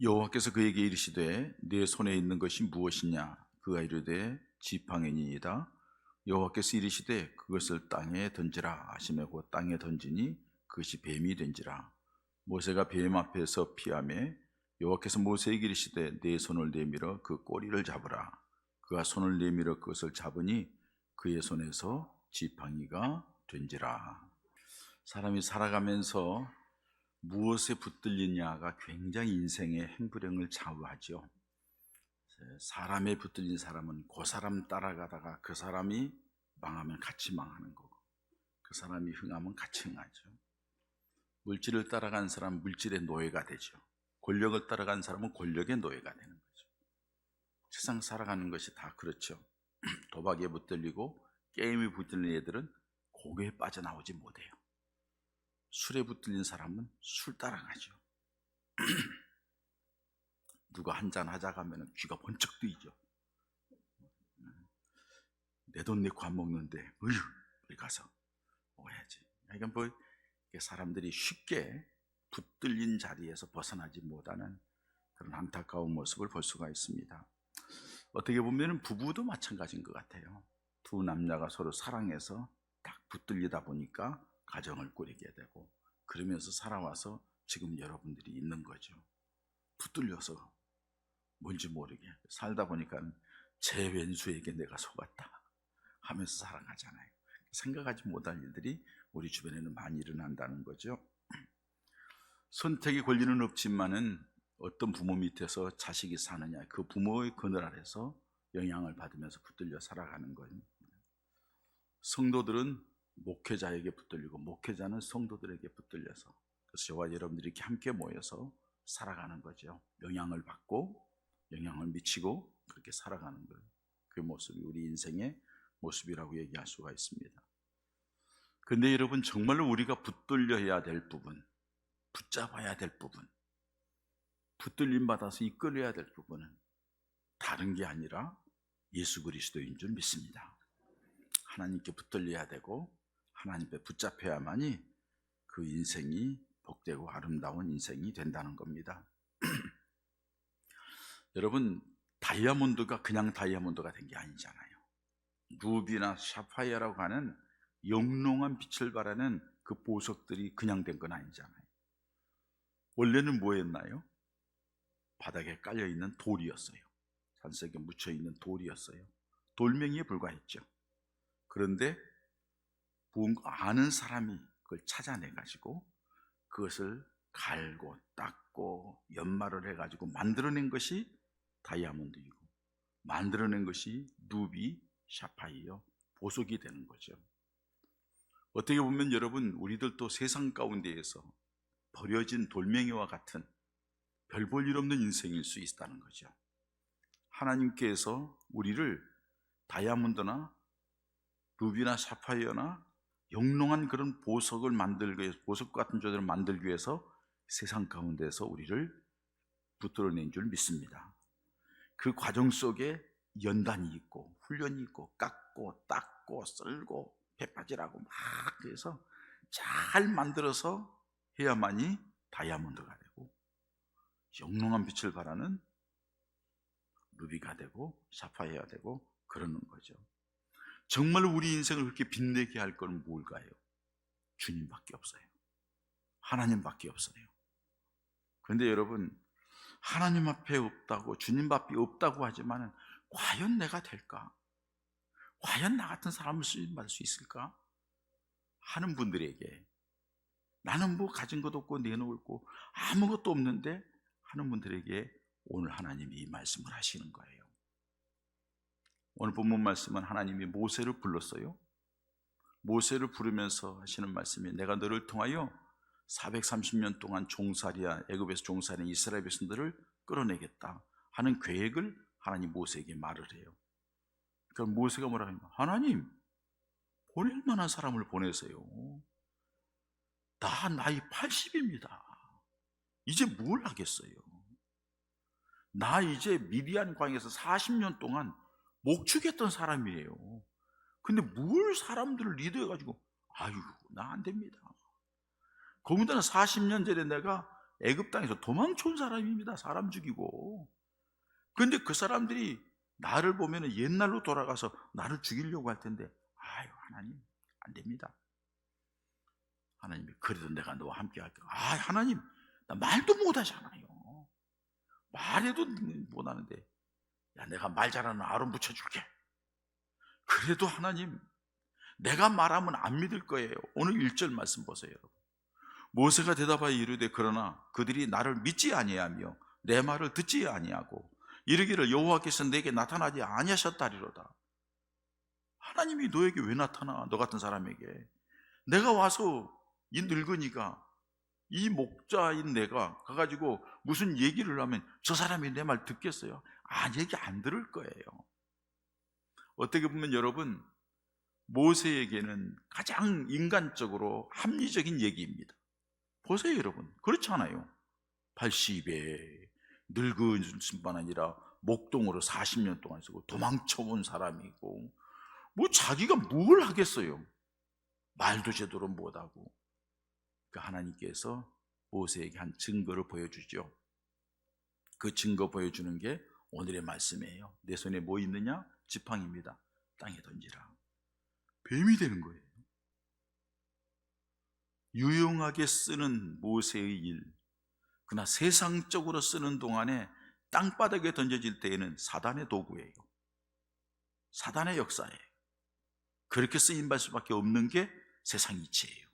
여호와께서 그에게 이르시되 네 손에 있는 것이 무엇이냐? 그가 이르되 지팡이니이다. 여호와께서 이르시되 그것을 땅에 던지라 하시매 곧 땅에 던지니 그것이 뱀이 된지라. 모세가 뱀 앞에서 피하매 여호와께서 모세에게 이르시되 네 손을 내밀어 그 꼬리를 잡으라. 그가 손을 내밀어 그것을 잡으니 그의 손에서 지팡이가 된지라. 사람이 살아가면서 무엇에 붙들리냐가 굉장히 인생의 행불행을 좌우하죠. 사람에 붙들린 사람은 그 사람 따라가다가 그 사람이 망하면 같이 망하는 거고, 그 사람이 흥하면 같이 흥하죠. 물질을 따라간 사람은 물질의 노예가 되죠. 권력을 따라간 사람은 권력의 노예가 되는 거죠. 세상 살아가는 것이 다 그렇죠. 도박에 붙들리고 게임에 붙들린 애들은 고개에 빠져나오지 못해요. 술에 붙들린 사람은 술 따라가죠. 누가 한잔 하자고 하면 귀가 번쩍 뜨이죠. 내 돈 내고 안 먹는데 우리 가서 먹어야지. 그러니까 뭐 사람들이 쉽게 붙들린 자리에서 벗어나지 못하는 그런 안타까운 모습을 볼 수가 있습니다. 어떻게 보면 부부도 마찬가지인 것 같아요. 두 남자가 서로 사랑해서 딱 붙들리다 보니까 가정을 꾸리게 되고, 그러면서 살아와서 지금 여러분들이 있는 거죠. 붙들려서 뭔지 모르게 살다 보니까 제 왼수에게 내가 속았다 하면서 살아가잖아요. 생각하지 못할 일들이 우리 주변에는 많이 일어난다는 거죠. 선택의 권리는 없지만은 어떤 부모 밑에서 자식이 사느냐, 그 부모의 그늘 아래서 영향을 받으면서 붙들려 살아가는 거예요. 성도들은 목회자에게 붙들리고 목회자는 성도들에게 붙들려서, 그래서 저와 여러분들이 이렇게 함께 모여서 살아가는 거죠. 영향을 받고 영향을 미치고 그렇게 살아가는 거예요. 그 모습이 우리 인생의 모습이라고 얘기할 수가 있습니다. 근데 여러분, 정말로 우리가 붙들려야 될 부분, 붙잡아야 될 부분, 붙들림 받아서 이끌어야 될 부분은 다른 게 아니라 예수 그리스도인 줄 믿습니다. 하나님께 붙들려야 되고 하나님께 붙잡혀야만이 그 인생이 복되고 아름다운 인생이 된다는 겁니다. 여러분, 다이아몬드가 그냥 다이아몬드가 된 게 아니잖아요. 루비나 샤파이어라고 하는 영롱한 빛을 발하는 그 보석들이 그냥 된 건 아니잖아요. 원래는 뭐였나요? 바닥에 깔려있는 돌이었어요. 산속에 묻혀있는 돌이었어요. 돌멩이에 불과했죠. 그런데 아는 사람이 그걸 찾아내가지고 그것을 갈고 닦고 연마를 해가지고 만들어낸 것이 다이아몬드이고, 만들어낸 것이 루비, 샤파이어, 보석이 되는 거죠. 어떻게 보면 여러분, 우리들도 세상 가운데에서 버려진 돌멩이와 같은 별 볼 일 없는 인생일 수 있다는 거죠. 하나님께서 우리를 다이아몬드나 루비나 샤파이어나 영롱한 그런 보석을 만들기 위해서, 보석 같은 존재를 만들기 위해서 세상 가운데서 우리를 붙들어낸 줄 믿습니다. 그 과정 속에 연단이 있고 훈련이 있고 깎고 닦고 썰고 배빠지라고 막 해서 잘 만들어서 해야만이 다이아몬드가 되고 영롱한 빛을 발하는 루비가 되고 샤파이어가 되고 그러는 거죠. 정말 우리 인생을 그렇게 빛내게 할 건 뭘까요? 주님밖에 없어요. 하나님밖에 없어요. 그런데 여러분, 하나님 앞에 없다고, 주님 앞에 없다고 하지만 과연 내가 될까? 과연 나 같은 사람을 쓰임받을 수 있을까? 하는 분들에게, 나는 뭐 가진 것도 없고 내놓을 거 아무것도 없는데 하는 분들에게 오늘 하나님이 이 말씀을 하시는 거예요. 오늘 본문 말씀은 하나님이 모세를 불렀어요. 모세를 부르면서 하시는 말씀이, 내가 너를 통하여 430년 동안 종살이야 애굽에서 종살이한 이스라엘 백성들을 끌어내겠다 하는 계획을 하나님 모세에게 말을 해요. 그러니까 모세가 뭐라 하냐면, 하나님, 보낼 만한 사람을 보내세요. 나 나이 80입니다. 이제 뭘 하겠어요? 나 이제 미디안 광에서 40년 동안 목축했던 사람이에요. 근데 뭘 사람들을 리드해가지고, 아유, 나 안 됩니다. 거기다가 40년 전에 내가 애굽 땅에서 도망쳐온 사람입니다. 사람 죽이고. 그런데 그 사람들이 나를 보면 옛날로 돌아가서 나를 죽이려고 할 텐데, 아유, 하나님, 안 됩니다. 하나님이, 그래도 내가 너와 함께 할게. 아, 하나님, 나 말도 못하잖아요. 말해도 못하는데, 야, 내가 말 잘하는 아론 붙여줄게. 그래도 하나님, 내가 말하면 안 믿을 거예요. 오늘 1절 말씀 보세요, 여러분. 모세가 대답하여 이르되, 그러나 그들이 나를 믿지 아니하며 내 말을 듣지 아니하고 이르기를 여호와께서 내게 나타나지 아니하셨다리로다. 하나님이 너에게 왜 나타나? 너 같은 사람에게. 내가 와서 이 늙은이가, 이 목자인 내가 가가지고 무슨 얘기를 하면 저 사람이 내 말 듣겠어요? 아, 얘기 안 들을 거예요. 어떻게 보면 여러분, 모세에게는 가장 인간적으로 합리적인 얘기입니다. 보세요, 여러분. 그렇잖아요. 80에 늙은 뿐만 아니라 목동으로 40년 동안 쓰고 도망쳐온 사람이고, 뭐 자기가 뭘 하겠어요? 말도 제대로 못하고. 그러니까 하나님께서 모세에게 한 증거를 보여주죠. 그 증거 보여주는 게 오늘의 말씀이에요. 내 손에 뭐 있느냐? 지팡이입니다. 땅에 던지라. 뱀이 되는 거예요. 유용하게 쓰는 모세의 일, 그러나 세상적으로 쓰는 동안에 땅바닥에 던져질 때에는 사단의 도구예요. 사단의 역사예요. 그렇게 쓰임받을 수밖에 없는 게 세상 이치예요.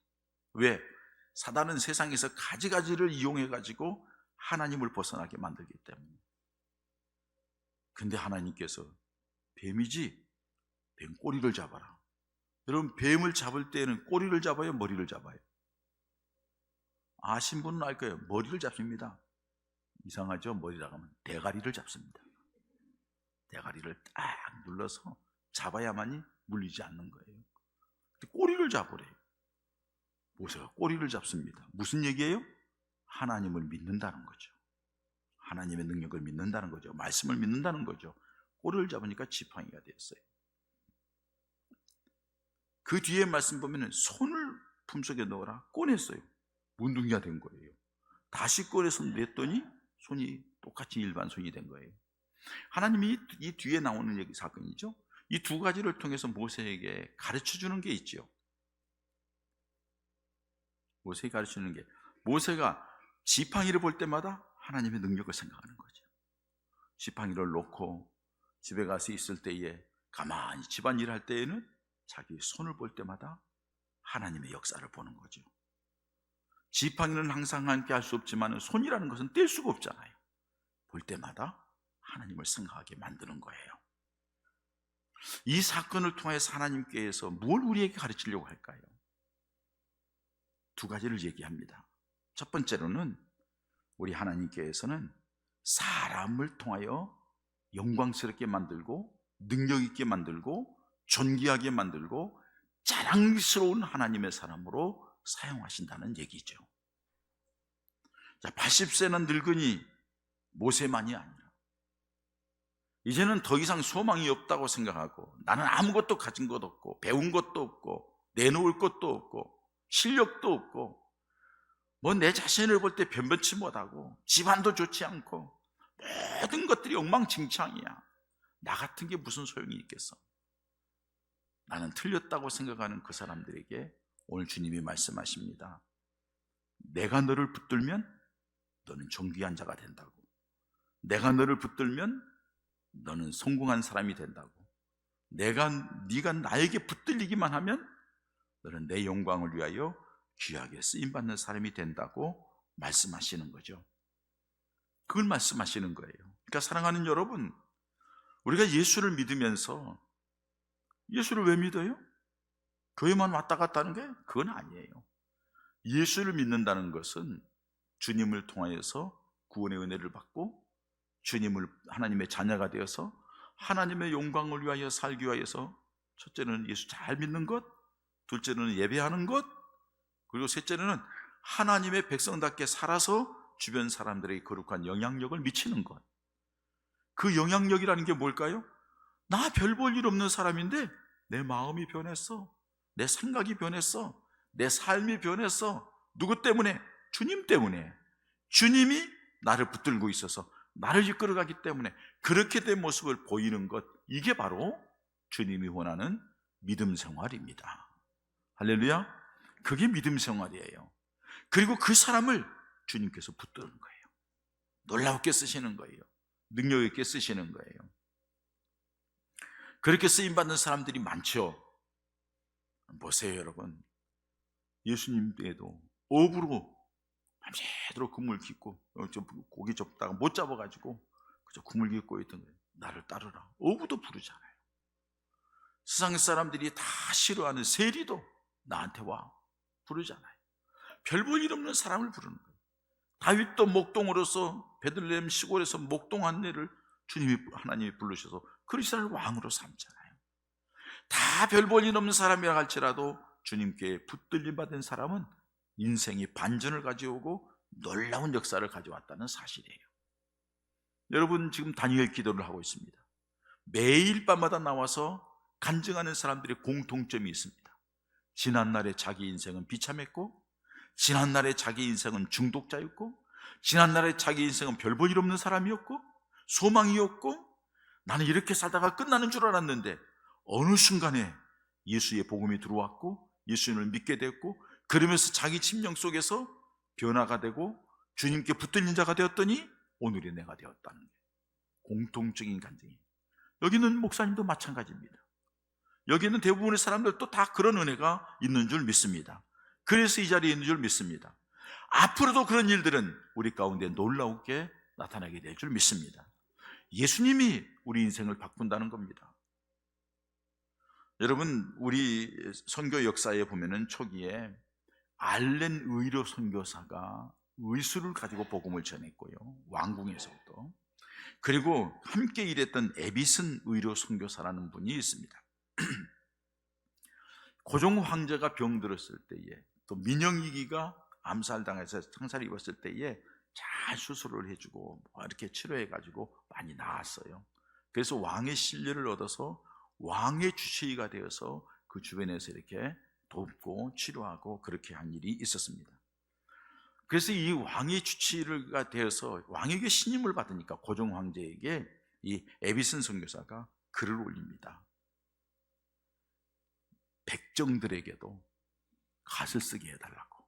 왜? 사단은 세상에서 가지가지를 이용해가지고 하나님을 벗어나게 만들기 때문에. 근데 하나님께서 뱀이지, 뱀 꼬리를 잡아라. 여러분, 뱀을 잡을 때는 꼬리를 잡아요, 머리를 잡아요? 아신 분은 알 거예요. 머리를 잡습니다. 이상하죠? 머리라고 하면 대가리를 잡습니다. 대가리를 딱 눌러서 잡아야만이 물리지 않는 거예요. 꼬리를 잡으래요. 모세가 꼬리를 잡습니다. 무슨 얘기예요? 하나님을 믿는다는 거죠. 하나님의 능력을 믿는다는 거죠. 말씀을 믿는다는 거죠. 꼬리를 잡으니까 지팡이가 되었어요. 그 뒤에 말씀 보면 손을 품속에 넣어라. 꺼냈어요. 문둥이가 된 거예요. 다시 꺼내서 냈더니 손이 똑같이 일반 손이 된 거예요. 하나님이 이 뒤에 나오는 얘기 사건이죠. 이 두 가지를 통해서 모세에게 가르쳐주는 게 있죠. 모세에게 가르쳐주는 게, 모세가 지팡이를 볼 때마다 하나님의 능력을 생각하는 거죠. 지팡이를 놓고 집에 가서 있을 때에, 가만히 집안일 할 때에는 자기 손을 볼 때마다 하나님의 역사를 보는 거죠. 지팡이는 항상 함께 할 수 없지만 손이라는 것은 뗄 수가 없잖아요. 볼 때마다 하나님을 생각하게 만드는 거예요. 이 사건을 통해서 하나님께서 뭘 우리에게 가르치려고 할까요? 두 가지를 얘기합니다. 첫 번째로는 우리 하나님께서는 사람을 통하여 영광스럽게 만들고 능력 있게 만들고 존귀하게 만들고 자랑스러운 하나님의 사람으로 사용하신다는 얘기죠. 자, 80세는 늙은이 모세만이 아니라 이제는 더 이상 소망이 없다고 생각하고, 나는 아무것도 가진 것 없고 배운 것도 없고 내놓을 것도 없고 실력도 없고, 뭐 내 자신을 볼 때 변변치 못하고 집안도 좋지 않고 모든 것들이 엉망진창이야. 나 같은 게 무슨 소용이 있겠어? 나는 틀렸다고 생각하는 그 사람들에게 오늘 주님이 말씀하십니다. 내가 너를 붙들면 너는 존귀한 자가 된다고. 내가 너를 붙들면 너는 성공한 사람이 된다고. 네가 나에게 붙들리기만 하면 너는 내 영광을 위하여 귀하게 쓰임받는 사람이 된다고 말씀하시는 거죠. 그걸 말씀하시는 거예요. 그러니까 사랑하는 여러분, 우리가 예수를 믿으면서, 예수를 왜 믿어요? 교회만 왔다 갔다 하는 게 그건 아니에요. 예수를 믿는다는 것은 주님을 통하여서 구원의 은혜를 받고 주님을 하나님의 자녀가 되어서 하나님의 영광을 위하여 살기 위해서, 첫째는 예수 잘 믿는 것, 둘째는 예배하는 것, 그리고 셋째는 하나님의 백성답게 살아서 주변 사람들에게 거룩한 영향력을 미치는 것. 그 영향력이라는 게 뭘까요? 나 별 볼 일 없는 사람인데 내 마음이 변했어, 내 생각이 변했어, 내 삶이 변했어. 누구 때문에? 주님 때문에. 주님이 나를 붙들고 있어서 나를 이끌어가기 때문에 그렇게 된 모습을 보이는 것, 이게 바로 주님이 원하는 믿음 생활입니다. 할렐루야. 그게 믿음 생활이에요. 그리고 그 사람을 주님께서 붙드는 거예요. 놀랍게 쓰시는 거예요. 능력 있게 쓰시는 거예요. 그렇게 쓰임받는 사람들이 많죠. 보세요 여러분, 예수님께도 업으로 밤새도록 그물 깃고 고기 접다가 못 잡아가지고 그저 그물 깃고 있던 거예요. 나를 따르라. 어부도 부르잖아요. 세상 사람들이 다 싫어하는 세리도 나한테 와 부르잖아요. 별 볼 일 없는 사람을 부르는 거예요. 다윗도 목동으로서 베들레헴 시골에서 목동한 애를 주님이 하나님이 부르셔서 그 이스라엘 왕으로 삼잖아요. 다 별 볼 일 없는 사람이라 할지라도 주님께 붙들림 받은 사람은 인생이 반전을 가져오고 놀라운 역사를 가져왔다는 사실이에요. 여러분, 지금 다니엘 기도를 하고 있습니다. 매일 밤마다 나와서 간증하는 사람들의 공통점이 있습니다. 지난날에 자기 인생은 비참했고, 지난날에 자기 인생은 중독자였고, 지난날에 자기 인생은 별 볼 일 없는 사람이었고, 소망이었고, 나는 이렇게 살다가 끝나는 줄 알았는데 어느 순간에 예수의 복음이 들어왔고 예수님을 믿게 됐고, 그러면서 자기 심령 속에서 변화가 되고 주님께 붙들린 자가 되었더니 오늘의 내가 되었다는 거예요. 공통적인 간증이에요. 여기는 목사님도 마찬가지입니다. 여기는 대부분의 사람들도 다 그런 은혜가 있는 줄 믿습니다. 그래서 이 자리에 있는 줄 믿습니다. 앞으로도 그런 일들은 우리 가운데 놀라우게 나타나게 될 줄 믿습니다. 예수님이 우리 인생을 바꾼다는 겁니다. 여러분, 우리 선교 역사에 보면은 초기에 알렌 의료 선교사가 의술을 가지고 복음을 전했고요, 왕궁에서부터. 그리고 함께 일했던 에비슨 의료 선교사라는 분이 있습니다. 고종 황제가 병들었을 때에, 또 민영이기가 암살당해서 상사를 입었을 때에 잘 수술을 해주고 이렇게 치료해가지고 많이 나았어요. 그래서 왕의 신뢰를 얻어서 왕의 주치의가 되어서 그 주변에서 이렇게 돕고 치료하고 그렇게 한 일이 있었습니다. 그래서 이 왕의 주치의가 되어서 왕에게 신임을 받으니까 고종 황제에게 이 에비슨 선교사가 글을 올립니다. 백정들에게도 갓을 쓰게 해달라고.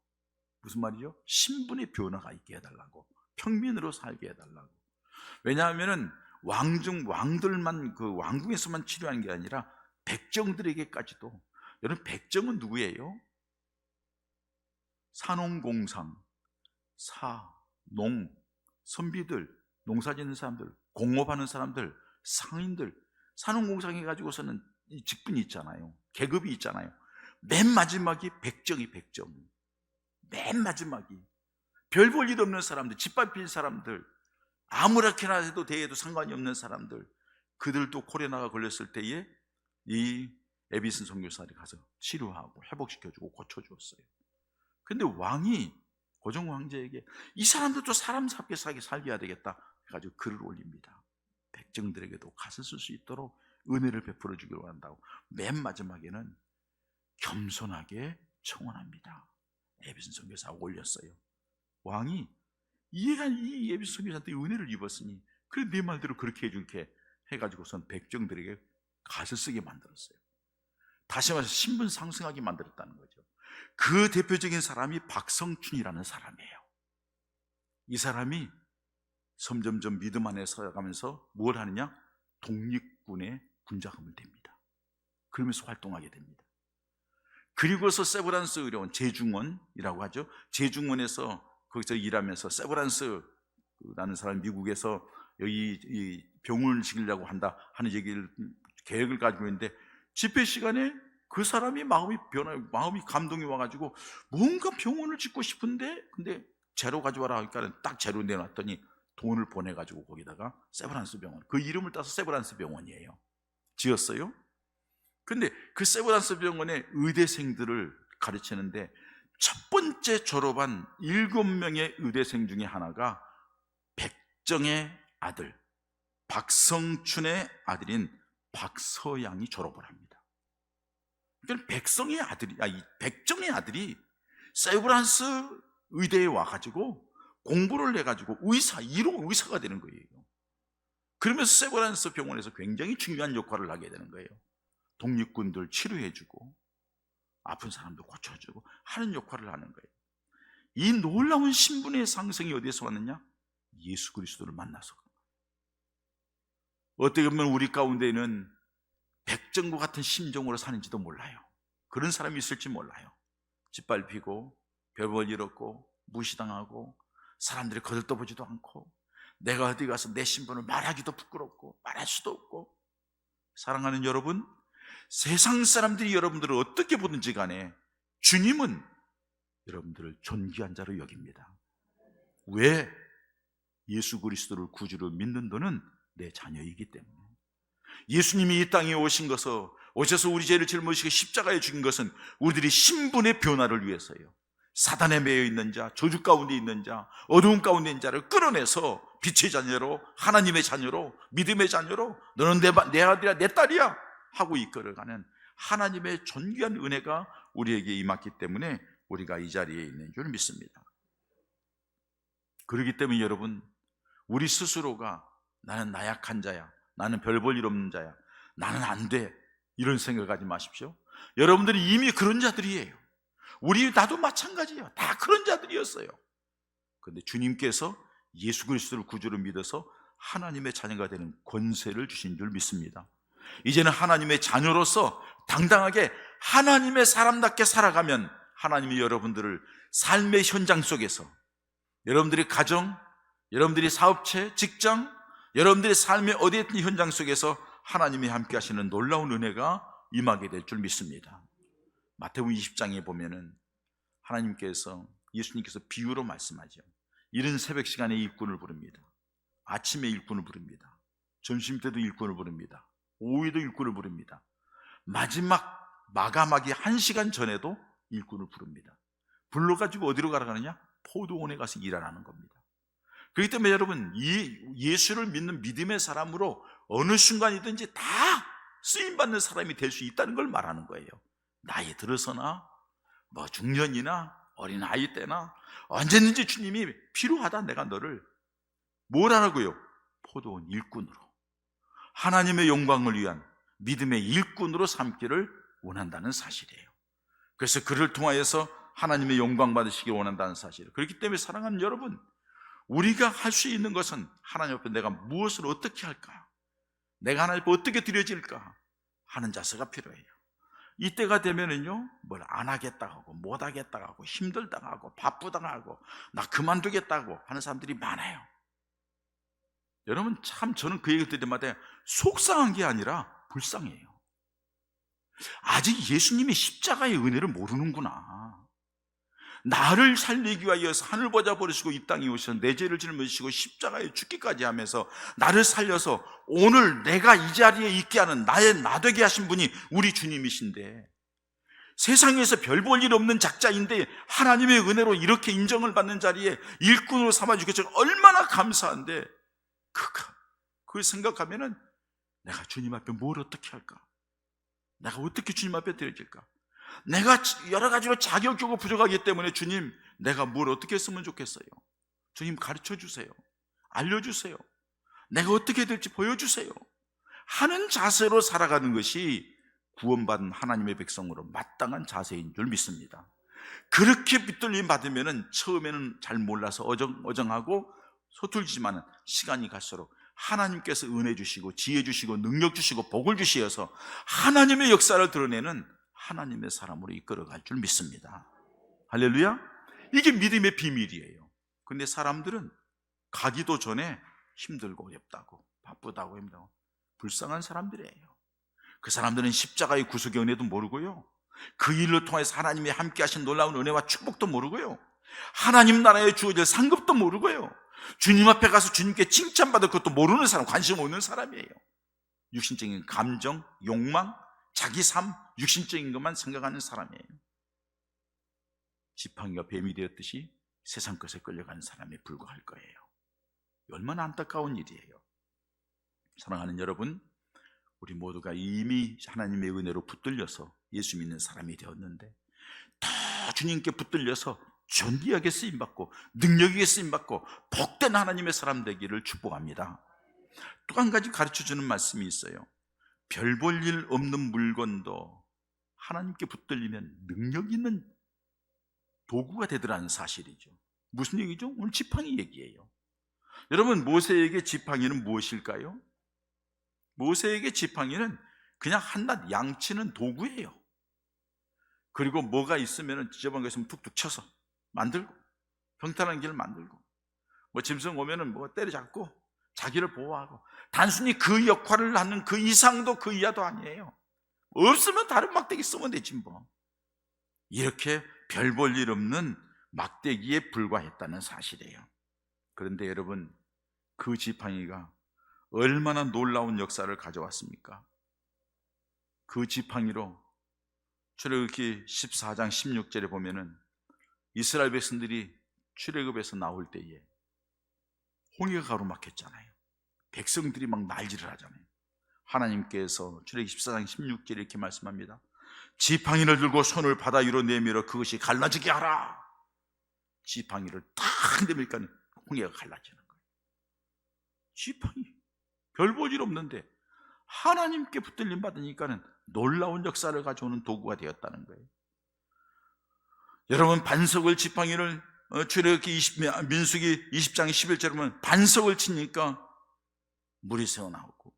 무슨 말이죠? 신분의 변화가 있게 해달라고, 평민으로 살게 해달라고. 왜냐하면은 왕들만, 그 왕궁에서만 치료하는 게 아니라 백정들에게까지도. 여러분, 백정은 누구예요? 산농공상, 농, 선비들, 농사 짓는 사람들, 공업하는 사람들, 상인들. 산농공상 해가지고서는 이 직분이 있잖아요. 계급이 있잖아요. 맨 마지막이 백정이 백정. 맨 마지막이 별 볼 일 없는 사람들, 집 밟힐 사람들, 아무렇게나 해도 대해도 상관이 없는 사람들, 그들도 코로나가 걸렸을 때에 이 에비슨 선교사들이 가서 치료하고 회복시켜주고 고쳐주었어요. 근데 왕이 고종 황제에게 이 사람들도 사람답게 살게 해야 되겠다 해가지고 글을 올립니다. 백정들에게도 갓을 쓸 수 있도록 은혜를 베풀어 주기로 한다고. 맨 마지막에는 겸손하게 청원합니다. 에비슨 선교사가 올렸어요. 왕이 얘가 이 에비슨 선교사한테 은혜를 입었으니 그래 네 말대로 그렇게 해줄게 해가지고선 백정들에게 갓을 쓰게 만들었어요. 다시 말해서 신분 상승하게 만들었다는 거죠. 그 대표적인 사람이 박성춘이라는 사람이에요. 이 사람이 점점점 믿음 안에 서가면서 뭘 하느냐? 독립군의 군자금을 댑니다. 그러면서 활동하게 됩니다. 그리고서 세브란스 의료원, 제중원이라고 하죠. 제중원에서 거기서 일하면서, 세브란스라는 사람이 미국에서 여기 이 병원을 지으려고 한다 하는 계획을 가지고 있는데, 집회 시간에 그 사람이 마음이 감동이 와가지고 뭔가 병원을 짓고 싶은데, 근데 재료 가져와라 하니까 딱 재료 내놨더니 돈을 보내가지고 거기다가 세브란스 병원, 그 이름을 따서 세브란스 병원이에요. 지었어요. 근데 그 세브란스 병원의 의대생들을 가르치는데 첫 번째 졸업한 7명의 의대생 중에 하나가 백정의 아들, 박성춘의 아들인 박서양이 졸업을 합니다. 그러니까 백정의 아들이 세브란스 의대에 와가지고 공부를 해가지고 의사가 되는 거예요. 그러면서 세브란스 병원에서 굉장히 중요한 역할을 하게 되는 거예요. 독립군들 치료해주고 아픈 사람도 고쳐주고 하는 역할을 하는 거예요. 이 놀라운 신분의 상승이 어디에서 왔느냐? 예수 그리스도를 만나서. 어떻게 보면 우리 가운데는 백정구 같은 심정으로 사는지도 몰라요. 그런 사람이 있을지 몰라요. 짓밟히고 별볼 일 없고 무시당하고 사람들이 거들떠보지도 않고 내가 어디 가서 내 신분을 말하기도 부끄럽고 말할 수도 없고. 사랑하는 여러분, 세상 사람들이 여러분들을 어떻게 보든지 간에 주님은 여러분들을 존귀한 자로 여깁니다. 왜? 예수 그리스도를 구주로 믿는 너는 내 자녀이기 때문에. 예수님이 이 땅에 오셔서 우리 죄를 짊어지시고 십자가에 죽인 것은 우리들이 신분의 변화를 위해서예요. 사단에 매여 있는 자, 저주 가운데 있는 자, 어두운 가운데 있는 자를 끌어내서 빛의 자녀로, 하나님의 자녀로, 믿음의 자녀로, 너는 내 아들이야, 내 딸이야 하고 이끌어가는 하나님의 존귀한 은혜가 우리에게 임했기 때문에 우리가 이 자리에 있는 줄 믿습니다. 그렇기 때문에 여러분, 우리 스스로가 나는 나약한 자야, 나는 별 볼 일 없는 자야, 나는 안 돼, 이런 생각하지 마십시오. 여러분들이 이미 그런 자들이에요. 나도 마찬가지예요. 다 그런 자들이었어요. 그런데 주님께서 예수 그리스도를 구주로 믿어서 하나님의 자녀가 되는 권세를 주신 줄 믿습니다. 이제는 하나님의 자녀로서 당당하게 하나님의 사람답게 살아가면 하나님이 여러분들을 삶의 현장 속에서, 여러분들의 가정, 여러분들의 사업체, 직장, 여러분들의 삶의 어디에 있든 현장 속에서 하나님이 함께 하시는 놀라운 은혜가 임하게 될 줄 믿습니다. 마태복음 20장에 보면은 예수님께서 비유로 말씀하죠. 이른 새벽 시간에 일꾼을 부릅니다. 아침에 일꾼을 부릅니다. 점심때도 일꾼을 부릅니다. 오후에도 일꾼을 부릅니다. 마감하기 1시간 전에도 일꾼을 부릅니다. 불러가지고 어디로 가라가느냐? 포도원에 가서 일하라는 겁니다. 그렇기 때문에 여러분, 예수를 믿는 믿음의 사람으로 어느 순간이든지 다 쓰임받는 사람이 될 수 있다는 걸 말하는 거예요. 나이 들어서나 중년이나 어린 아이 때나 언제든지 주님이 필요하다, 내가 너를 뭘 하라고요? 포도원 일꾼으로, 하나님의 영광을 위한 믿음의 일꾼으로 삼기를 원한다는 사실이에요. 그래서 그를 통하여서 하나님의 영광 받으시길 원한다는 사실이에요. 그렇기 때문에 사랑하는 여러분, 우리가 할 수 있는 것은 하나님 앞에 내가 무엇을 어떻게 할까, 내가 하나님 앞에 어떻게 드려질까 하는 자세가 필요해요. 이때가 되면은요, 뭘 안 하겠다고 하고, 못 하겠다고 하고, 힘들다고 하고, 바쁘다고 하고, 나 그만두겠다고 하는 사람들이 많아요. 여러분, 참 저는 그 얘기 들을 때마다 속상한 게 아니라 불쌍해요. 아직 예수님이 십자가의 은혜를 모르는구나. 나를 살리기 위하여서 하늘 보좌 버리시고 이 땅에 오셔서 내 죄를 짊어지시고 십자가에 죽기까지 하면서 나를 살려서 오늘 내가 이 자리에 있게 하는 나의 나 되게 하신 분이 우리 주님이신데, 세상에서 별 볼 일 없는 작자인데 하나님의 은혜로 이렇게 인정을 받는 자리에 일꾼으로 삼아주셔서 얼마나 감사한데, 그걸 생각하면은 내가 주님 앞에 뭘 어떻게 할까, 내가 어떻게 주님 앞에 드려질까, 내가 여러 가지로 자격적으로 부족하기 때문에 주님, 내가 뭘 어떻게 했으면 좋겠어요. 주님 가르쳐 주세요. 알려주세요. 내가 어떻게 될지 보여주세요 하는 자세로 살아가는 것이 구원받은 하나님의 백성으로 마땅한 자세인 줄 믿습니다. 그렇게 붙들림 받으면 처음에는 잘 몰라서 어정하고 서툴지만 시간이 갈수록 하나님께서 은혜 주시고 지혜 주시고 능력 주시고 복을 주시어서 하나님의 역사를 드러내는 하나님의 사람으로 이끌어갈 줄 믿습니다. 할렐루야. 이게 믿음의 비밀이에요. 근데 사람들은 가기도 전에 힘들고 어렵다고, 바쁘다고, 힘들고 불쌍한 사람들이에요. 그 사람들은 십자가의 구속의 은혜도 모르고요, 그 일로 통해서 하나님이 함께 하신 놀라운 은혜와 축복도 모르고요, 하나님 나라에 주어질 상급도 모르고요, 주님 앞에 가서 주님께 칭찬받을 것도 모르는 사람, 관심 없는 사람이에요. 육신적인 감정, 욕망, 자기 삶, 육신적인 것만 생각하는 사람이에요. 지팡이가 뱀이 되었듯이 세상 것에 끌려가는 사람에 불과할 거예요. 얼마나 안타까운 일이에요. 사랑하는 여러분, 우리 모두가 이미 하나님의 은혜로 붙들려서 예수 믿는 사람이 되었는데 더 주님께 붙들려서 존귀하게 쓰임받고 능력 있게 쓰임받고 복된 하나님의 사람 되기를 축복합니다. 또 한 가지 가르쳐주는 말씀이 있어요. 별 볼 일 없는 물건도 하나님께 붙들리면 능력 있는 도구가 되더라는 사실이죠. 무슨 얘기죠? 오늘 지팡이 얘기예요. 여러분, 모세에게 지팡이는 무엇일까요? 모세에게 지팡이는 그냥 한낱 양치는 도구예요. 그리고 뭐가 있으면 지저분한 거 있으면 툭툭 쳐서 만들고, 평탄한 길을 만들고, 뭐 짐승 오면은 뭐 때려잡고 자기를 보호하고, 단순히 그 역할을 하는 그 이상도 그 이하도 아니에요. 없으면 다른 막대기 쓰면 되지 뭐. 이렇게 별 볼 일 없는 막대기에 불과했다는 사실이에요. 그런데 여러분, 그 지팡이가 얼마나 놀라운 역사를 가져왔습니까? 그 지팡이로 출애굽기 14장 16절에 보면은 이스라엘 백성들이 출애굽에서 나올 때에 홍해가 가로막혔잖아요. 백성들이 막 난리를 하잖아요. 하나님께서 출애굽기 14장 16절에 이렇게 말씀합니다. 지팡이를 들고 손을 바다 위로 내밀어 그것이 갈라지게 하라. 지팡이를 딱 내밀니까 홍해가 갈라지는 거예요. 지팡이 별 볼 일 없는데 하나님께 붙들림 받으니까는 놀라운 역사를 가져오는 도구가 되었다는 거예요. 여러분, 반석을 지팡이를 출애굽기 민수기 20장 11절에 보면 반석을 치니까 물이 새어나오고,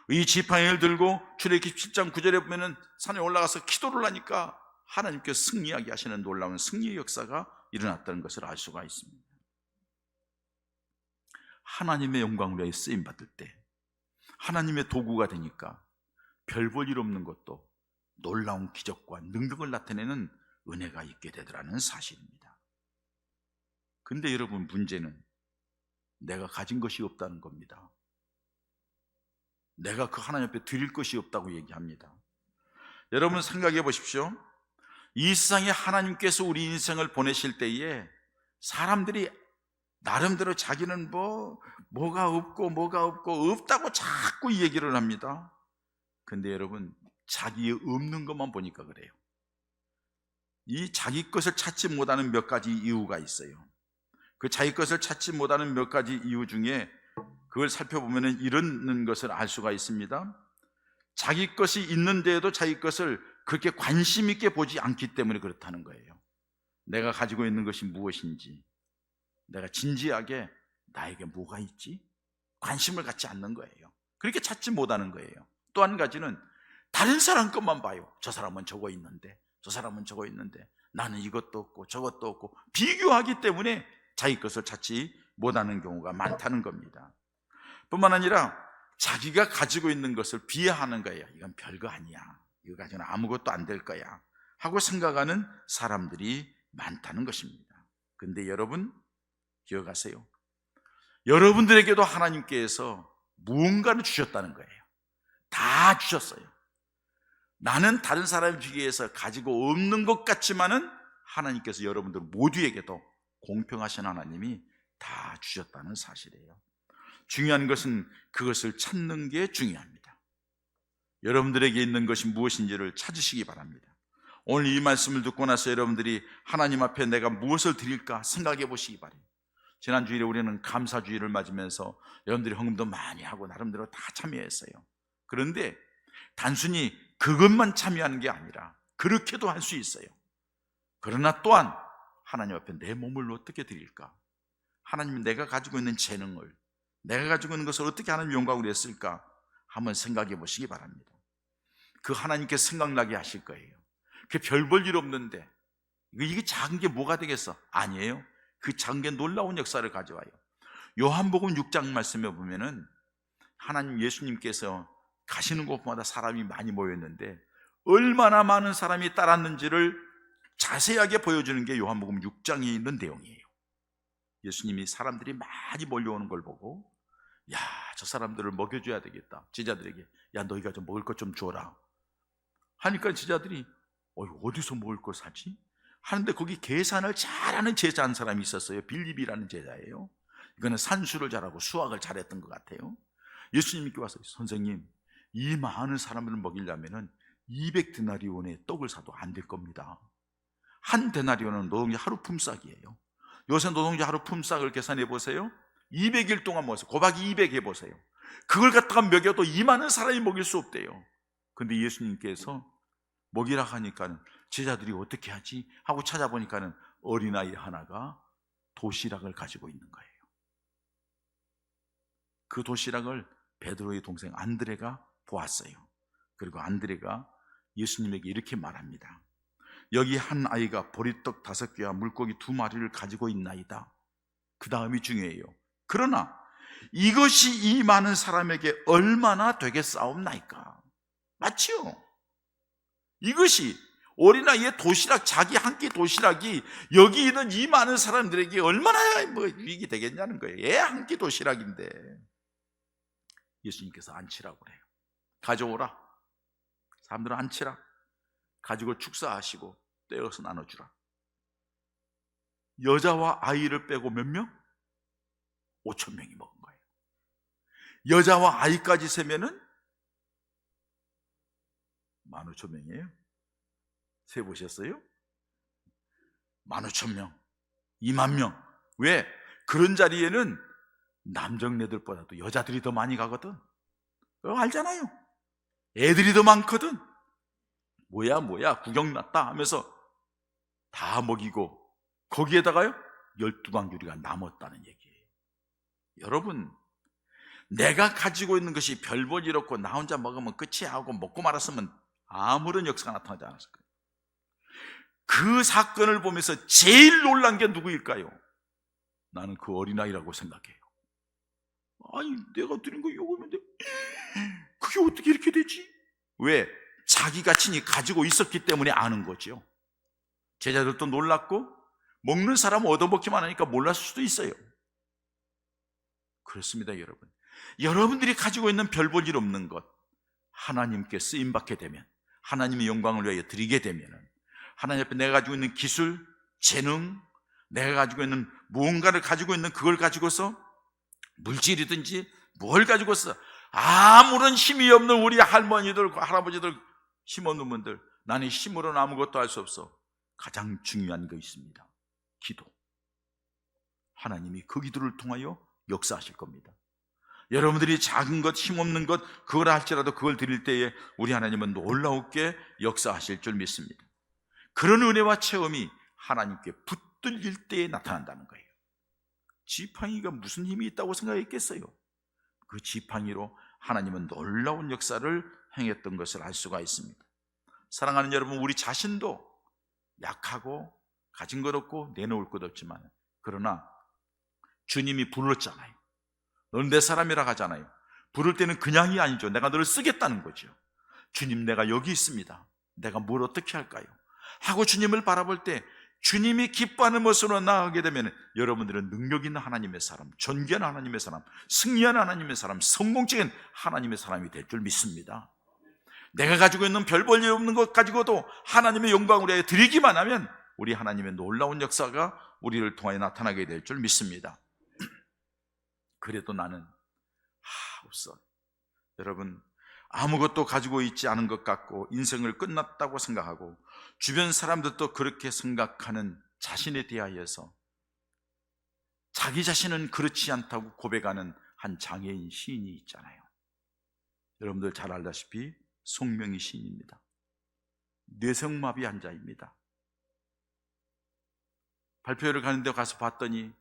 이 지팡이를 들고 출애굽기 17장 9절에 보면은 산에 올라가서 기도를 하니까 하나님께서 승리하게 하시는 놀라운 승리의 역사가 일어났다는 것을 알 수가 있습니다. 하나님의 영광을 위해 쓰임 받을 때 하나님의 도구가 되니까 별 볼 일 없는 것도 놀라운 기적과 능력을 나타내는 은혜가 있게 되더라는 사실입니다. 근데 여러분, 문제는 내가 가진 것이 없다는 겁니다. 내가 그 하나님 앞에 드릴 것이 없다고 얘기합니다. 여러분, 생각해 보십시오. 이 세상에 하나님께서 우리 인생을 보내실 때에 사람들이 나름대로 자기는 뭐가 없고 없다고 자꾸 얘기를 합니다. 근데 여러분, 자기 없는 것만 보니까 그래요. 이 자기 것을 찾지 못하는 몇 가지 이유가 있어요. 그 자기 것을 찾지 못하는 몇 가지 이유 중에 그걸 살펴보면 이런 것을 알 수가 있습니다. 자기 것이 있는데도 자기 것을 그렇게 관심 있게 보지 않기 때문에 그렇다는 거예요. 내가 가지고 있는 것이 무엇인지, 내가 진지하게 나에게 뭐가 있지? 관심을 갖지 않는 거예요. 그렇게 찾지 못하는 거예요. 또 한 가지는 다른 사람 것만 봐요. 저 사람은 저거 있는데, 저 사람은 저거 있는데 나는 이것도 없고 저것도 없고, 비교하기 때문에 자기 것을 찾지 못하는 경우가 많다는 겁니다. 뿐만 아니라 자기가 가지고 있는 것을 비하하는 거예요. 이건 별거 아니야, 이거 가지고는 아무것도 안 될 거야 하고 생각하는 사람들이 많다는 것입니다. 근데 여러분, 기억하세요. 여러분들에게도 하나님께서 무언가를 주셨다는 거예요. 다 주셨어요. 나는 다른 사람에 비교해서 가지고 없는 것 같지만은 하나님께서 여러분들 모두에게도 공평하신 하나님이 다 주셨다는 사실이에요. 중요한 것은 그것을 찾는 게 중요합니다. 여러분들에게 있는 것이 무엇인지를 찾으시기 바랍니다. 오늘 이 말씀을 듣고 나서 여러분들이 하나님 앞에 내가 무엇을 드릴까 생각해 보시기 바랍니다. 지난 주일에 우리는 감사주일을 맞으면서 여러분들이 헌금도 많이 하고 나름대로 다 참여했어요. 그런데 단순히 그것만 참여하는 게 아니라 그렇게도 할 수 있어요. 그러나 또한 하나님 앞에 내 몸을 어떻게 드릴까? 하나님이 내가 가지고 있는 재능을, 내가 가지고 있는 것을 어떻게 하나님 영광으로 했을까? 한번 생각해 보시기 바랍니다. 그 하나님께 생각나게 하실 거예요. 그 별 볼 일 없는데 이게 작은 게 뭐가 되겠어? 아니에요. 그 작은 게 놀라운 역사를 가져와요. 요한복음 6장 말씀에 보면은 하나님 예수님께서 가시는 곳마다 사람이 많이 모였는데 얼마나 많은 사람이 따랐는지를 자세하게 보여주는 게 요한복음 6장에 있는 내용이에요. 예수님이 사람들이 많이 몰려오는 걸 보고, 야, 저 사람들을 먹여줘야 되겠다. 제자들에게, 야, 너희가 좀 먹을 것 좀 줘라 하니까 제자들이 어디서 먹을 걸 사지? 하는데 거기 계산을 잘하는 제자 한 사람이 있었어요. 빌립이라는 제자예요. 이거는 산수를 잘하고 수학을 잘했던 것 같아요. 예수님께 와서, 선생님, 이 많은 사람을 먹이려면 200데나리온의 떡을 사도 안 될 겁니다. 한 데나리온은 노동자 하루 품삯이에요. 요새 노동자 하루 품삯을 계산해 보세요. 200일 동안 모아서 곱하기 200 해보세요. 그걸 갖다가 먹여도 이 많은 사람이 먹일 수 없대요. 근데 예수님께서 먹이라 하니까는 제자들이 어떻게 하지 하고 찾아보니까는 어린아이 하나가 도시락을 가지고 있는 거예요. 그 도시락을 베드로의 동생 안드레가 보았어요. 그리고 안드레가 예수님에게 이렇게 말합니다. 여기 한 아이가 보리떡 5개와 물고기 2마리를 가지고 있나이다. 그 다음이 중요해요. 그러나 이것이 이 많은 사람에게 얼마나 되겠사옵나이까? 맞지요? 이것이 어린아이의 도시락, 자기 한 끼 도시락이 여기 있는 이 많은 사람들에게 얼마나 유익이 되겠냐는 거예요. 얘 한 끼 도시락인데. 예수님께서 앉히라고 그래요. 가져오라. 사람들은 앉히라. 가지고 축사하시고 떼어서 나눠주라. 여자와 아이를 빼고 몇 명? 5,000명이 먹은 거예요. 여자와 아이까지 세면은 15,000명이에요. 세보셨어요? 15,000명, 20,000명. 왜? 그런 자리에는 남정네들보다도 여자들이 더 많이 가거든. 그거 알잖아요. 애들이 더 많거든. 뭐야 구경 났다 하면서 다 먹이고 거기에다가요 12광주리가 남았다는 얘기예요. 여러분, 내가 가지고 있는 것이 별 볼 일 없고 나 혼자 먹으면 끝이야 하고 먹고 말았으면 아무런 역사가 나타나지 않았을 거예요. 그 사건을 보면서 제일 놀란 게 누구일까요? 나는 그 어린아이라고 생각해요. 아니, 내가 드린 거 이거면 그게 어떻게 이렇게 되지? 왜? 자기가 친히 가지고 있었기 때문에 아는 거죠. 제자들도 놀랐고 먹는 사람은 얻어먹기만 하니까 몰랐을 수도 있어요. 그렇습니다, 여러분. 여러분들이 가지고 있는 별 볼 일 없는 것, 하나님께 쓰임받게 되면, 하나님의 영광을 위하여 드리게 되면, 하나님 앞에 내가 가지고 있는 기술, 재능, 내가 가지고 있는 무언가를 가지고 있는 그걸 가지고서 물질이든지 뭘 가지고서 아무런 힘이 없는 우리 할머니들, 할아버지들, 힘없는 분들, 나는 힘으로는 아무것도 할 수 없어. 가장 중요한 거 있습니다. 기도. 하나님이 그 기도를 통하여 역사하실 겁니다. 여러분들이 작은 것, 힘없는 것, 그걸 할지라도 그걸 드릴 때에 우리 하나님은 놀라우게 역사하실 줄 믿습니다. 그런 은혜와 체험이 하나님께 붙들릴 때에 나타난다는 거예요. 지팡이가 무슨 힘이 있다고 생각했겠어요? 그 지팡이로 하나님은 놀라운 역사를 행했던 것을 알 수가 있습니다. 사랑하는 여러분, 우리 자신도 약하고 가진 것 없고 내놓을 것 없지만, 그러나 주님이 불렀잖아요. 너는 내 사람이라 하잖아요. 부를 때는 그냥이 아니죠. 내가 너를 쓰겠다는 거죠. 주님, 내가 여기 있습니다. 내가 뭘 어떻게 할까요? 하고 주님을 바라볼 때 주님이 기뻐하는 모습으로 나아가게 되면 여러분들은 능력 있는 하나님의 사람, 존귀한 하나님의 사람, 승리한 하나님의 사람, 성공적인 하나님의 사람이 될 줄 믿습니다. 내가 가지고 있는 별 볼 일 없는 것 가지고도 하나님의 영광을 위하여 드리기만 하면 우리 하나님의 놀라운 역사가 우리를 통하여 나타나게 될 줄 믿습니다. 그래도 나는 없어. 여러분, 아무것도 가지고 있지 않은 것 같고 인생을 끝났다고 생각하고 주변 사람들도 그렇게 생각하는 자신에 대하여서 자기 자신은 그렇지 않다고 고백하는 한 장애인 시인이 있잖아요. 여러분들 잘 알다시피 송명희 시인입니다. 뇌성마비 환자입니다. 발표회를 가는데 가서 봤더니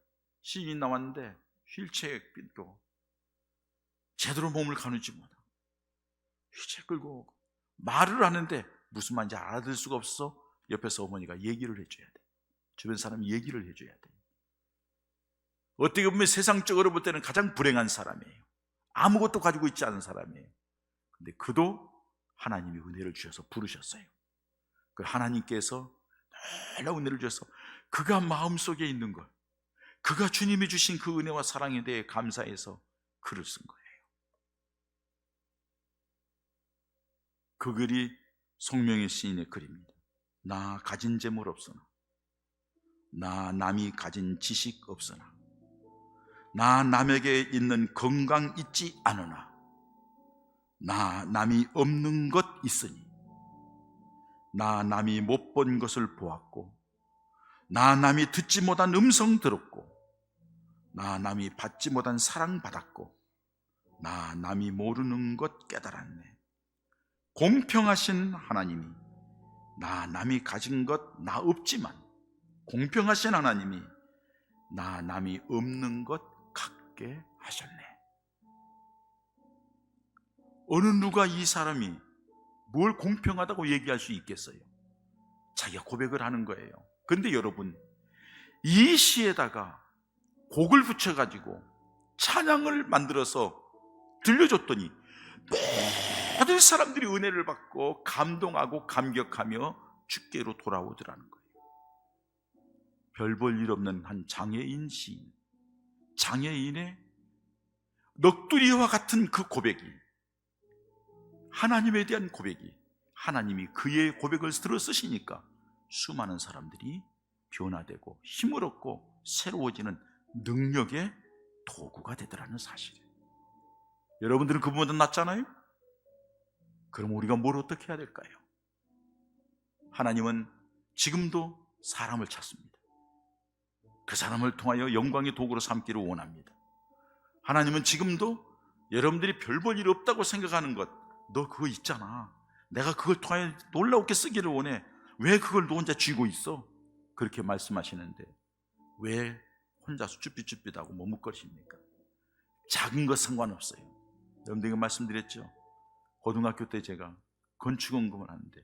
시인이 나왔는데 휠체어에 끌고 제대로 몸을 가누지 못하고 휠체어 끌고 오고 말을 하는데 무슨 말인지 알아들 수가 없어. 옆에서 어머니가 얘기를 해줘야 돼. 주변 사람이 얘기를 해줘야 돼. 어떻게 보면 세상적으로 볼 때는 가장 불행한 사람이에요. 아무것도 가지고 있지 않은 사람이에요. 근데 그도 하나님이 은혜를 주셔서 부르셨어요. 그 하나님께서 놀라운 은혜를 주셔서 그가 마음속에 있는 것, 그가 주님이 주신 그 은혜와 사랑에 대해 감사해서 글을 쓴 거예요. 그 글이 송명희 시인의 글입니다. 나 가진 재물 없으나, 나 남이 가진 지식 없으나, 나 남에게 있는 건강 있지 않으나, 나 남이 없는 것 있으니, 나 남이 못 본 것을 보았고 나 남이 듣지 못한 음성 들었고, 나 남이 받지 못한 사랑 받았고, 나 남이 모르는 것 깨달았네. 공평하신 하나님이 나 남이 가진 것 나 없지만, 공평하신 하나님이 나 남이 없는 것 갖게 하셨네. 어느 누가 이 사람이 뭘 공평하다고 얘기할 수 있겠어요? 자기가 고백을 하는 거예요. 근데 여러분, 이 시에다가 곡을 붙여가지고 찬양을 만들어서 들려줬더니 모든 사람들이 은혜를 받고 감동하고 감격하며 주께로 돌아오더라는 거예요. 별 볼 일 없는 한 장애인 시인, 장애인의 넋두리와 같은 그 고백이, 하나님에 대한 고백이, 하나님이 그의 고백을 들어 쓰시니까 수많은 사람들이 변화되고 힘을 얻고 새로워지는 능력의 도구가 되더라는 사실이에요. 여러분들은 그분보다 낫잖아요? 그럼 우리가 뭘 어떻게 해야 될까요? 하나님은 지금도 사람을 찾습니다. 그 사람을 통하여 영광의 도구로 삼기를 원합니다. 하나님은 지금도 여러분들이 별 볼 일 없다고 생각하는 것, 너 그거 있잖아, 내가 그걸 통하여 놀라우게 쓰기를 원해, 왜 그걸 너 혼자 쥐고 있어? 그렇게 말씀하시는데 왜 혼자서 쭈삣쭈삣하고 머뭇거리십니까? 작은 것 상관없어요. 여러분들에게 말씀드렸죠. 고등학교 때 제가 건축원금을 하는데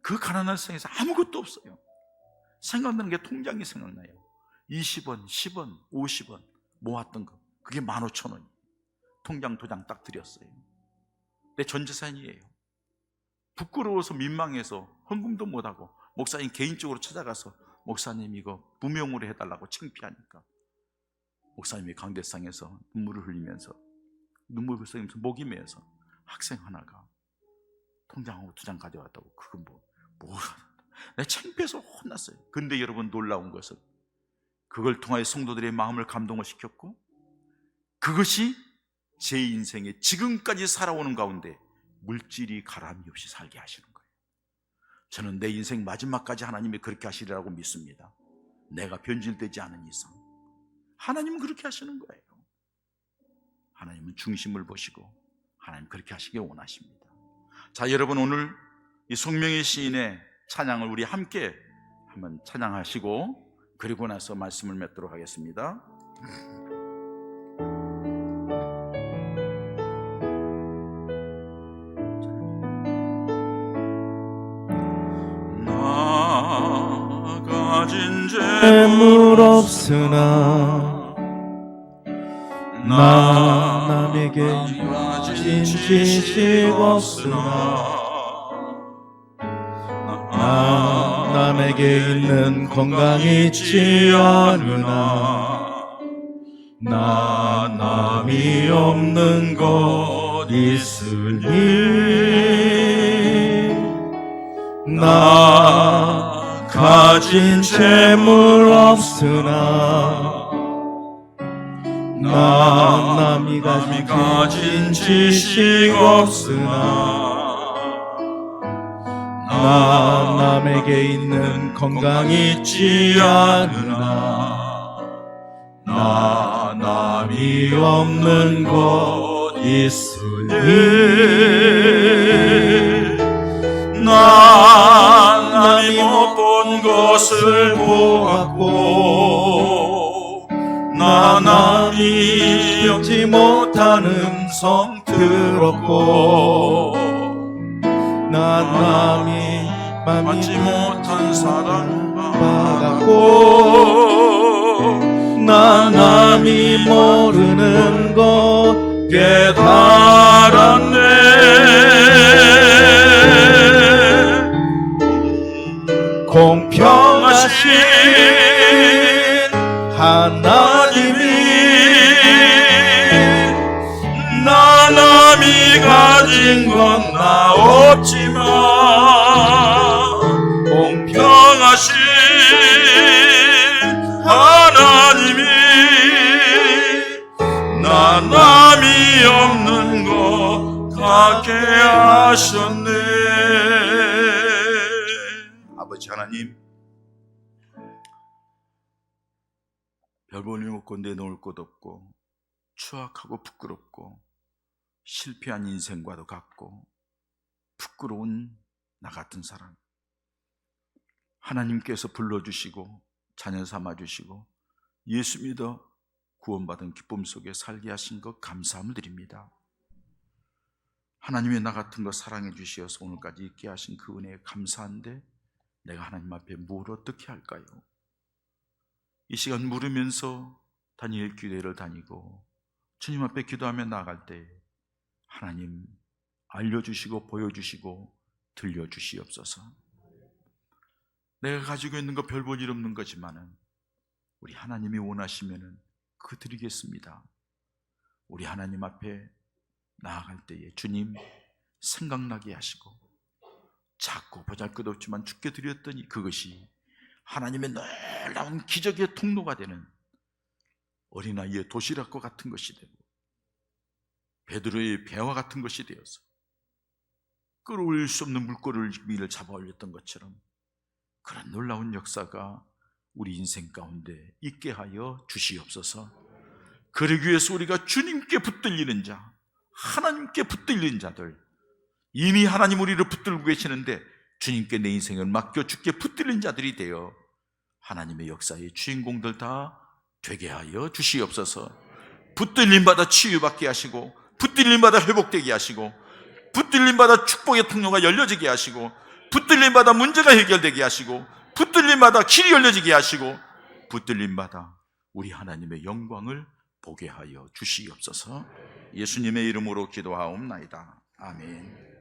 그 가난한 세상에서 아무것도 없어요. 생각나는 게 통장이 생각나요. 20원, 10원, 50원 모았던 거, 그게 15,000원이에요. 통장 도장 딱 드렸어요. 내 전재산이에요. 부끄러워서 민망해서 헌금도 못하고 목사님 개인적으로 찾아가서 목사님 이거 무명으로 해달라고 창피하니까 목사님이 강대상에서 눈물을 흘리면서 목이 메어서 학생 하나가 통장하고 2장 가져왔다고, 그건 내가 창피해서 혼났어요. 근데 여러분, 놀라운 것은 그걸 통하여 성도들의 마음을 감동을 시켰고, 그것이 제 인생에 지금까지 살아오는 가운데 물질이 가람이 없이 살게 하시는 거예요. 저는 내 인생 마지막까지 하나님이 그렇게 하시리라고 믿습니다. 내가 변질되지 않은 이상 하나님은 그렇게 하시는 거예요. 하나님은 중심을 보시고 하나님 그렇게 하시길 원하십니다. 자, 여러분, 오늘 이 송명의 시인의 찬양을 우리 함께 한번 찬양하시고 그리고 나서 말씀을 맺도록 하겠습니다. 나 가진 재물 없으나 나 남에게 가진 지식 없으나 나 남에게 있는 건강이 있지 않으나 나 남이 없는 것 있으니 나 가진 재물 없으나 나 남이 가진 지식 없으나 나 남에게 있는 건강이 있지 않으나 나 남이 없는 것 있으니 나 남이 못 본 것을 보았고 나 남이 겪지 못한 음성 들었고 나 남이 받지 못한 사랑 받았고 나 남이 모르는 것 깨달았네. 공평하신 하나님이 나 남이 가진 건 나 없지만 공평하신 하나님이 나 남이 없는 것 갖게 하셨네. 아버지 하나님, 별 볼일 없고 내놓을 곳 없고 추악하고 부끄럽고 실패한 인생과도 같고 부끄러운 나 같은 사람, 하나님께서 불러주시고 자녀 삼아주시고 예수 믿어 구원받은 기쁨 속에 살게 하신 것 감사함을 드립니다. 하나님의 나 같은 거 사랑해 주시어서 오늘까지 있게 하신 그 은혜에 감사한데 내가 하나님 앞에 뭘 어떻게 할까요? 이 시간 물으면서 다니엘 교회를 다니고 주님 앞에 기도하며 나아갈 때 하나님 알려주시고 보여주시고 들려주시옵소서. 내가 가지고 있는 거 별 볼 일 없는 거지만은 우리 하나님이 원하시면은 그 드리겠습니다. 우리 하나님 앞에 나아갈 때에 주님 생각나게 하시고 작고 보잘것없지만 주께 드렸더니 그것이 하나님의 놀라운 기적의 통로가 되는 어린아이의 도시락과 같은 것이 되고 베드로의 배와 같은 것이 되어서 끌어올릴 수 없는 물고기를 잡아 올렸던 것처럼 그런 놀라운 역사가 우리 인생 가운데 있게 하여 주시옵소서. 그러기 위해서 우리가 주님께 붙들리는 자, 하나님께 붙들리는 자들, 이미 하나님 우리를 붙들고 계시는데 주님께 내 인생을 맡겨 주께 붙들린 자들이 되어 하나님의 역사의 주인공들 다 되게 하여 주시옵소서. 붙들림마다 치유받게 하시고 붙들림마다 회복되게 하시고 붙들림마다 축복의 통로가 열려지게 하시고 붙들림마다 문제가 해결되게 하시고 붙들림마다 길이 열려지게 하시고 붙들림마다 우리 하나님의 영광을 보게 하여 주시옵소서. 예수님의 이름으로 기도하옵나이다. 아멘.